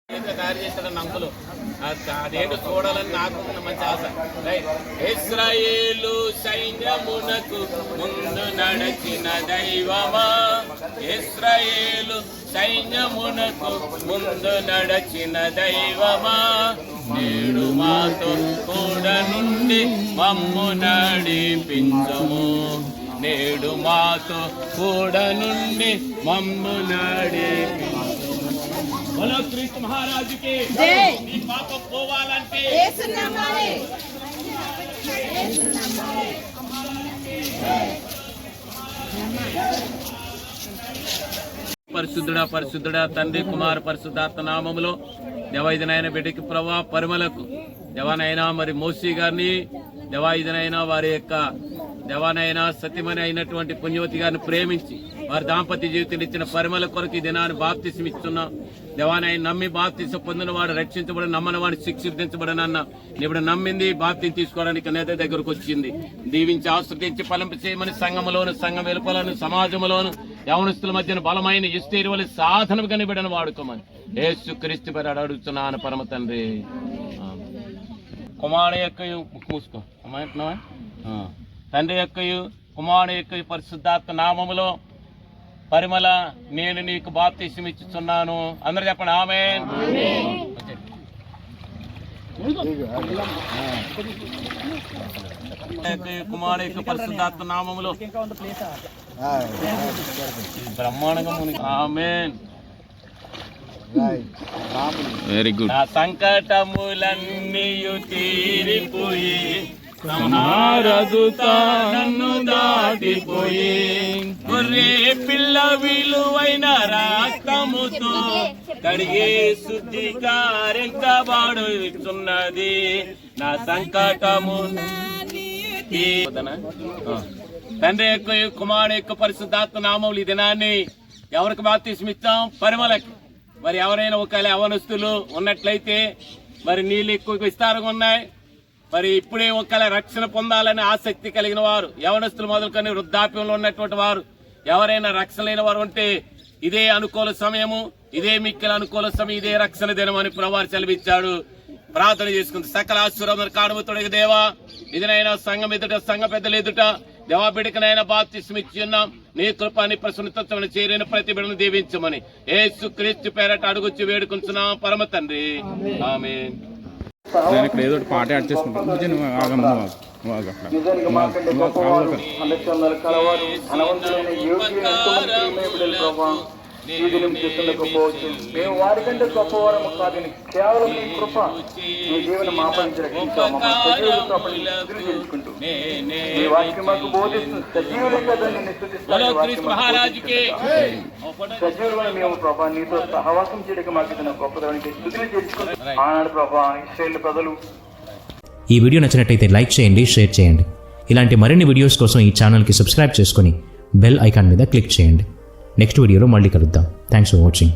తయారు చేస్తాడన్న అంకులు అదేంటో చూడాలని నాకు మంచి ఆశ. ఇశ్రాయేలు సైన్యమునకు ముందు నడచిన దైవమా, ఇశ్రాయేలు సైన్యమునకు ముందు నడచిన దైవమా, నేడు మాతో కూడా నుండి మమ్ము నడిపించము, నేడు మాతో కూడా నుండి మమ్ము నడిపించము. బలో క్రీస్తు మహారాజుకి ఈ పాపం పోవాలంటే పరిశుద్ధుడా పరిశుద్ధుడా తండ్రి కుమార పరిశుద్ధాత్మ నామములో దేవాయుధనైన బిడ్డకి ప్రభా పరిమళకు దేవానైనా మరి మోసీ గారిని దేవాయుధనైనా వారి యొక్క దేవానైనా సత్యమని అయినటువంటి పుణ్యవతి గారిని ప్రేమించి వారి దాంపత్య జీవితం ఇచ్చిన పరిమళ కొరకు ఈ దినాన్ని బాప్తిసం ఇస్తున్నాం. దేవానైనా నమ్మి బాప్తిసం పొందిన వాడు రక్షించబడి నమ్మని వాడు శిక్షించబడనన్న ఇప్పుడు నమ్మింది బాప్తిని తీసుకోవడానికి నేత దగ్గరకు వచ్చింది. దీవించి ఆశ్రదించి ఫలింప చేయమని సంఘములోను సంఘం వెలుపలను సమాజంలోను యవనస్తుల మధ్యన బలమైన ఇస్తేరి వల్ల సాధనగా నిబిడను వాడుకోమని యేసు క్రీస్తు పేరు అడుగుతున్నాను పరమ తండ్రి. కుమారుడు యొక్క మూసుకో అమ్మాయి తండ్రి యొక్క కుమారుడు యొక్క పరిశుద్ధాత్మ నామములో పరిమళ నేను నీకు బాప్తిసం ఇస్తున్నాను. అందరూ చెప్పండి ఆమేన్. కుమారుడు యొక్క పరిశుద్ధాత్మ నామములో బ్రహ్మాండంగా ఆమేన్. Very good. నా సంకటములన్నీయు తీరిపోయి సంహారదుత నన్ను దాటిపోయి గొర్రె పిల్ల విలువైన రక్తముతో కడిగే శుద్ధికారించబడుచున్నది నా సంకటము. తండ్రి యొక్క కుమారుడు యొక్క పరిశుద్ధాత్మ నామములు ఈ దినాన్ని ఎవరికి బాప్తిసం ఇస్తాం? పరిమళకి. మరి ఎవరైనా ఒకవేళ యవనస్తులు ఉన్నట్లయితే మరి నీళ్ళు ఎక్కువ విస్తారంగా ఉన్నాయి, మరి ఇప్పుడే ఒకవేళ రక్షణ పొందాలని ఆసక్తి కలిగిన వారు యవనస్తులు మొదలుకొని వృద్ధాప్యంలో ఉన్నటువంటి వారు ఎవరైనా రక్షణ లేని వారు ఉంటే ఇదే అనుకూల సమయము, ఇదే మిక్కిల అనుకూల సమయం, ఇదే రక్షణ దినం అని ప్రభువారు సెలవిచ్చాడు. ప్రార్థన చేసుకుంది. సకల ఆశీర్వాదాలు కాడబోతుడికి దేవా ఇదినైనా సంఘం ఎదుట సంఘ పెద్దలు ఎదుట దేవా బిడ్డకనైనా బాప్తిసం ఇచ్చి ఉన్నాం. నీ కృపాని ప్రసన్నతను చేరిన ప్రతి బిడ్డను దీవించమని యేసు క్రీస్తు పేరట అడుగుచ్చి వేడుకుంటున్నాం పరమ తండ్రి ఆమేన్. నేను ఇక్కడ ఏదో పాట యాడ్ చేసుకుంటాను. మేము వారి కంటే గొప్పవారము కాదు, కేవలం నీ కృప నీ జీవన మాపంచి రక్షించుకుంటూ నీ వాక్యం మాకు బోధిస్తుంది. సజీవులుగా దాన్ని సజీవులను మేము ప్రభా నీతో సహవాసం చేయడానికి మాకు ఇచ్చిన గొప్పదానికి స్థుతులు చేసుకుంటూ ఆనాడు ప్రభా ఇశ్రాయేలు ప్రజలు. ఈ వీడియో నచ్చినట్టయితే లైక్ చేయండి, షేర్ చేయండి. ఇలాంటి మరిన్ని వీడియోస్ కోసం ఈ ఛానల్కి సబ్స్క్రైబ్ చేసుకొని బెల్ ఐకాన్ మీద క్లిక్ చేయండి. నెక్స్ట్ వీడియోలో మళ్ళీ కలుద్దాం. Thanks for watching.